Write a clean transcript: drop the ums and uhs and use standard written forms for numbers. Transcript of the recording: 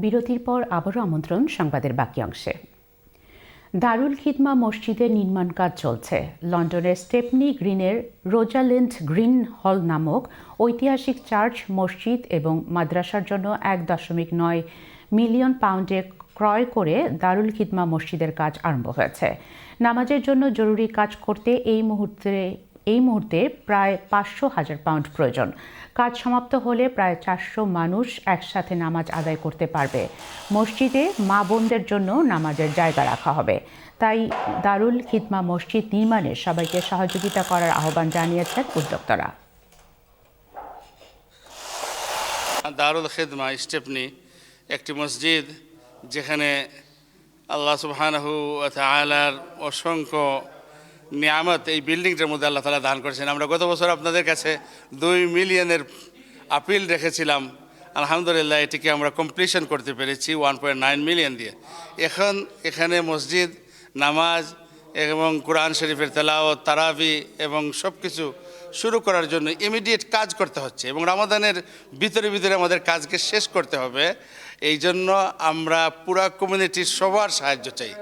বিরতির পর আবারও আমন্ত্রণ সংবাদের বাকি অংশে। দারুল খিদমা মসজিদের নির্মাণ কাজ চলছে। লন্ডনের স্টেপনি গ্রিনের রোজালিন্ড গ্রিন হল নামক ঐতিহাসিক চার্চ, মসজিদ এবং মাদ্রাসার জন্য 1.9 মিলিয়ন পাউন্ডে ক্রয় করে দারুল খিদমা মসজিদের কাজ আরম্ভ হয়েছে। নামাজের জন্য জরুরি কাজ করতে এই মুহূর্তে প্রায় 500,000 পাউন্ড প্রয়োজন। কাজ সমাপ্ত হলে প্রায় 400 মানুষ একসাথে নামাজ আদায় করতে পারবে। মসজিদে মা বোনদের জন্য নামাজের জায়গা রাখা হবে। তাই দারুল খিদমা মসজিদ নির্মাণে সবাইকে সহযোগিতা করার আহ্বান জানিয়েছেন উদ্যোক্তারা। দারুল খিদমা স্টেপনি একটি মসজিদ, যেখানে আল্লাহ সুবহানাহু ওয়া তাআলার অসংখ্য নিয়ামত এই বিল্ডিংটার মধ্যে আল্লাহ তাআলা দান করেছেন। আমরা গত বছর আপনাদের কাছে 2 মিলিয়নের আপিল রেখেছিলাম। আলহামদুলিল্লাহ এটিকে আমরা কমপ্লিশন করতে পেরেছি 1.9 মিলিয়ন দিয়ে। এখন এখানে মসজিদ, নামাজ এবং কোরআন শরীফের তেলাওয়াত, তারাবি এবং সব কিছু শুরু করার জন্য ইমিডিয়েট কাজ করতে হচ্ছে এবং রমাদানের ভিতরে আমাদের কাজকে শেষ করতে হবে। এই জন্য আমরা পুরা কমিউনিটির সবার সাহায্য চাই।